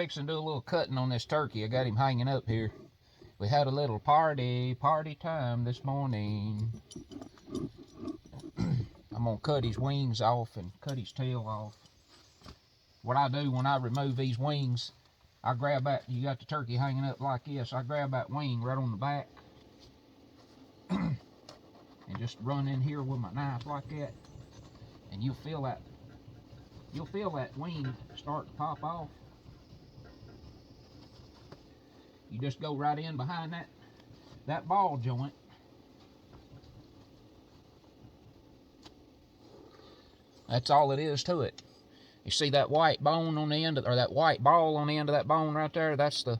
fixing to do a little cutting on this turkey. I got him hanging up here. We had a little party time this morning. I'm gonna cut his wings off and cut his tail off. What I do when I remove these wings, I grab that, you got the turkey hanging up like this, I grab that wing right on the back and just run in here with my knife like that, and you'll feel that wing start to pop off. You just go right in behind that ball joint. That's all it is to it. You see that white bone on the end of, or that white ball on the end of that bone right there? That's the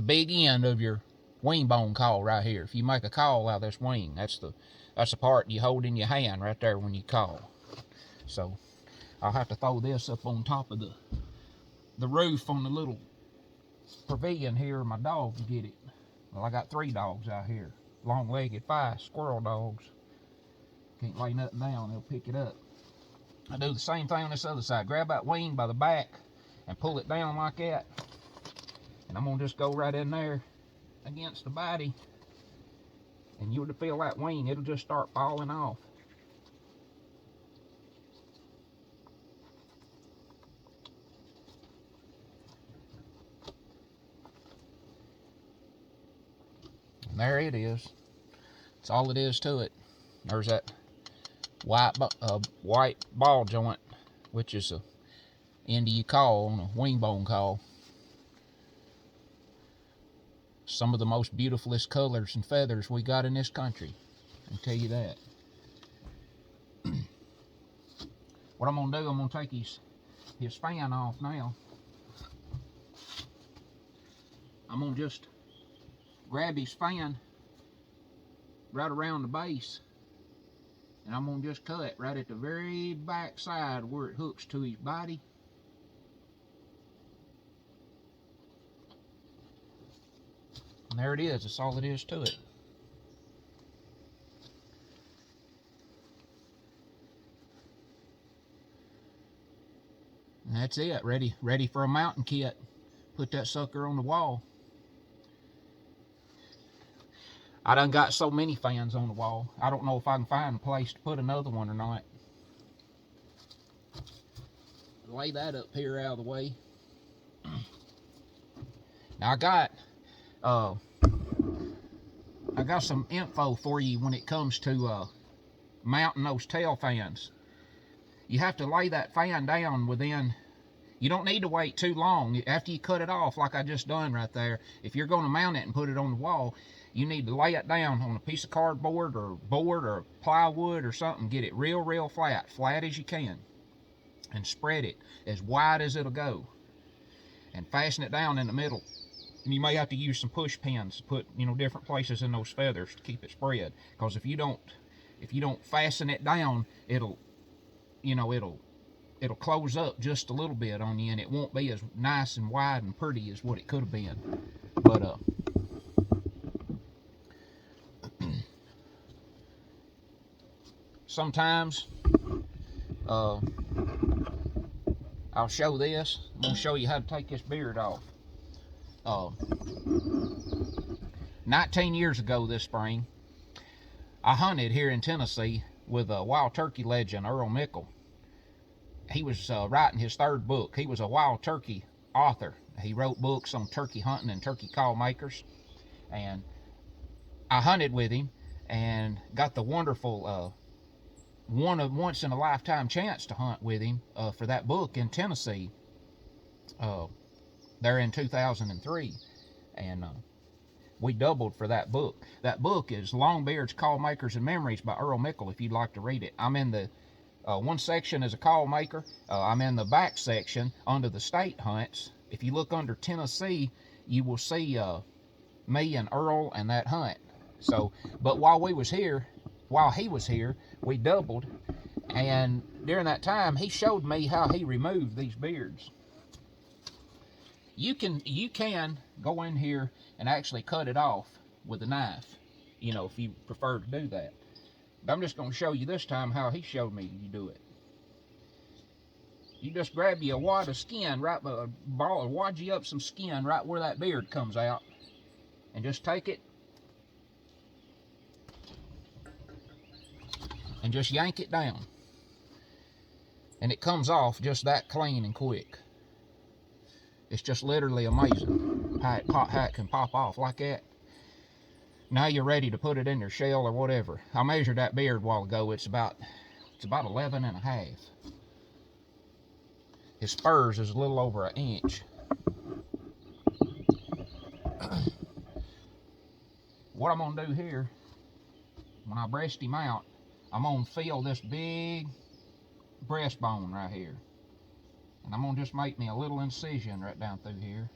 big end of your wing bone caul right here. If you make a caul out of this wing, that's the part you hold in your hand right there when you caul. So I'll have to throw this up on top of the roof on the little pavilion here. My dogs get it. Well, I got 3 dogs out here, long-legged 5 squirrel dogs. Can't lay nothing down, they'll pick it up. I do the same thing on this other side. Grab that wing by the back and pull it down like that. And I'm gonna just go right in there against the body, and you'll feel that wing, it'll just start falling off. And there it is. That's all it is to it. There's that white ball joint, which is a end of your caul on a wing bone caul. Some of the most beautifulest colors and feathers we got in this country, I can tell you that. What I'm gonna do, I'm gonna take his fan off now. I'm gonna just grab his fan right around the base, and I'm gonna just cut right at the very back side where it hooks to his body. And there it is. That's all it is to it. And that's it. Ready for a mountain kit. Put that sucker on the wall. I done got so many fans on the wall. I don't know if I can find a place to put another one or not. Lay that up here out of the way. Now I got some info for you when it comes to mounting those tail fans. You have to lay that fan down within, you don't need to wait too long. After you cut it off like I just done right there, if you're going to mount it and put it on the wall, you need to lay it down on a piece of cardboard or board or plywood or something. Get it real flat as you can, and spread it as wide as it'll go, and fasten it down in the middle. And you may have to use some push pins to put, different places in those feathers to keep it spread. Because if you don't fasten it down, it'll close up just a little bit on you, and it won't be as nice and wide and pretty as what it could have been. But sometimes I'll show this. I'm gonna show you how to take this beard off. 19 years ago this spring, I hunted here in Tennessee with a wild turkey legend, Earl Mickle. He was writing his 3rd book. He was a wild turkey author. He wrote books on turkey hunting and turkey call makers. And I hunted with him and got the wonderful once in a lifetime chance to hunt with him for that book in Tennessee there in 2003. And we doubled for that book. That book is Longbeard's Call Makers and Memories by Earl Mickle, if you'd like to read it. I'm in the one section as a call maker. I'm in the back section under the state hunts. If you look under Tennessee, you will see me and Earl and that hunt. So, but while he was here, we doubled, and during that time, he showed me how he removed these beards. You can go in here and actually cut it off with a knife, if you prefer to do that. But I'm just going to show you this time how he showed me you do it. you just grab you a wad of skin, right, a ball, wad you up some skin right where that beard comes out, and just take it and just yank it down. And it comes off just that clean and quick. It's just literally amazing how it can pop off like that. Now you're ready to put it in your shell or whatever. I measured that beard a while ago. It's about 11 and a half. His spurs is a little over 1 inch. What I'm gonna do here, when I breast him out, I'm gonna feel this big breastbone right here. And I'm gonna just make me a little incision right down through here.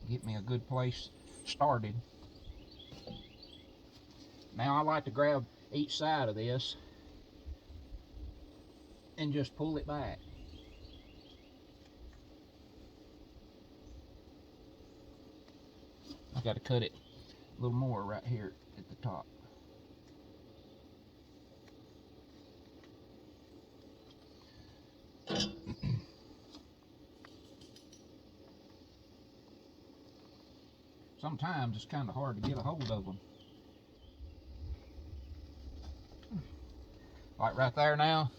Get me a good place started. Now I like to grab each side of this and just pull it back. I got to cut it a little more right here at the top. Sometimes it's kind of hard to get a hold of them. Like right there now,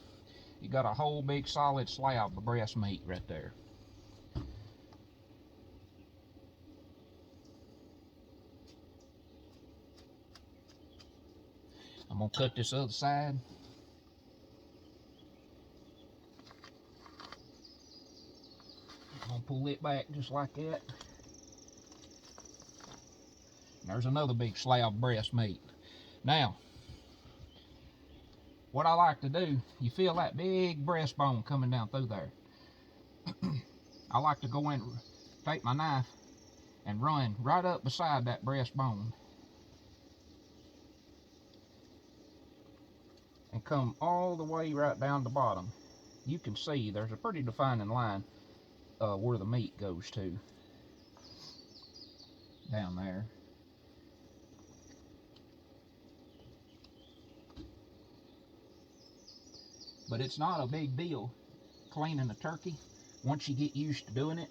you got a whole big solid slab of breast meat right there. I'm gonna cut this other side. I'm gonna pull it back just like that. And there's another big slab of breast meat. Now, what I like to do, you feel that big breastbone coming down through there. I like to go in, take my knife, and run right up beside that breastbone. And come all the way right down the bottom. You can see there's a pretty defining line where the meat goes to. Down there. But it's not a big deal cleaning a turkey once you get used to doing it.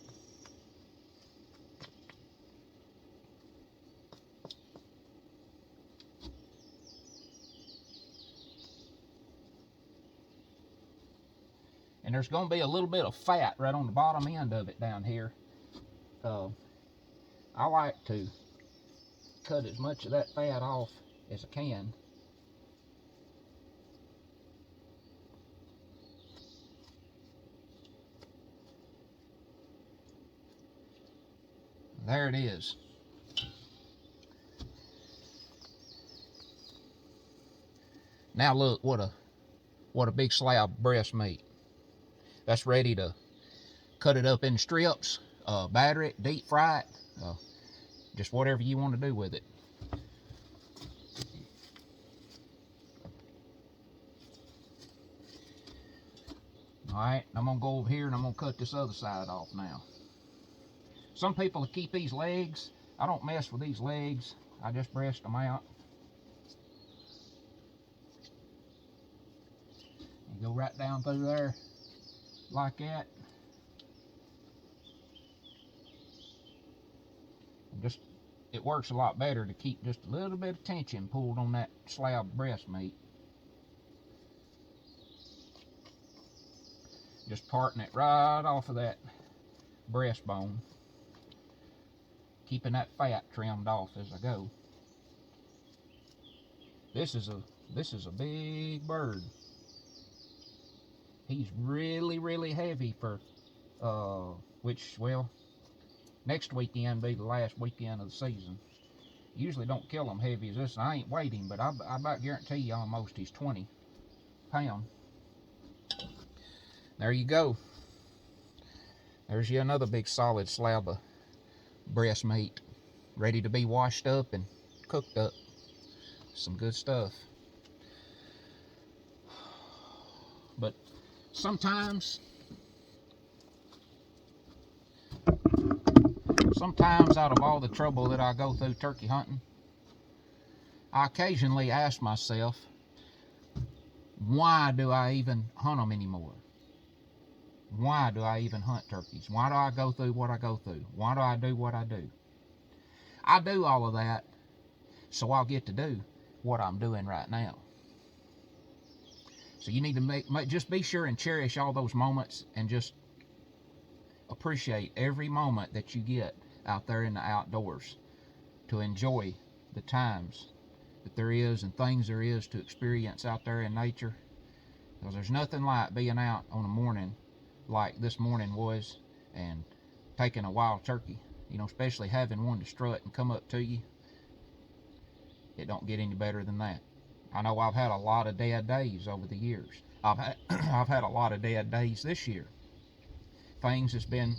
And there's going to be a little bit of fat right on the bottom end of it down here. I like to cut as much of that fat off as I can. There it is. Now look, what a big slab of breast meat. That's ready to cut it up in strips, batter it, deep fry it, just whatever you want to do with it. Alright, I'm going to go over here and I'm going to cut this other side off now. Some people keep these legs. I don't mess with these legs. I just breast them out. And go right down through there like that. And just, it works a lot better to keep just a little bit of tension pulled on that slab of breast meat. Just parting it right off of that breastbone. Keeping that fat trimmed off as I go. This is a big bird. He's really, really heavy for which, well, next weekend be the last weekend of the season. Usually don't kill him heavy as this. I ain't weighed him, but I about guarantee you almost he's 20 pounds. There you go. There's you another big solid slab of breast meat ready to be washed up and cooked up. Some good stuff. But sometimes Sometimes out of all the trouble that I go through turkey hunting, I occasionally ask myself, why do I even hunt them anymore? Why do I even hunt turkeys? Why do I go through what I go through? Why do I do what I do? I do all of that so I'll get to do what I'm doing right now. So you need to just be sure and cherish all those moments and just appreciate every moment that you get out there in the outdoors to enjoy the times that there is and things there is to experience out there in nature. Because there's nothing like being out on a morning like this morning was and taking a wild turkey, especially having one to strut and come up to you. It don't get any better than that. I know I've had a lot of dead days over the years. I've had a lot of dead days this year. Things has been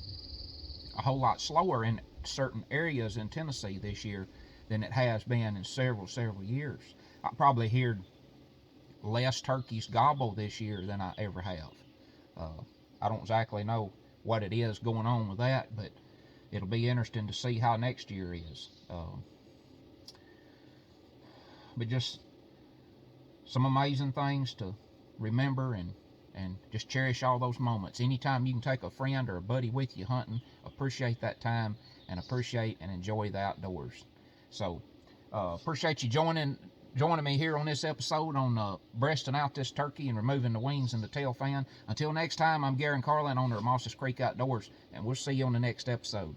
a whole lot slower in certain areas in Tennessee this year than it has been in several years. I probably heard less turkeys gobble this year than I ever have. I don't exactly know what it is going on with that, but it'll be interesting to see how next year is. But just some amazing things to remember and just cherish all those moments. Anytime you can take a friend or a buddy with you hunting, appreciate that time and appreciate and enjoy the outdoors. So appreciate you joining me here on this episode on breasting out this turkey and removing the wings and the tail fan. Until next time, I'm Garen Carlin, owner of Mosses Creek Outdoors, and we'll see you on the next episode.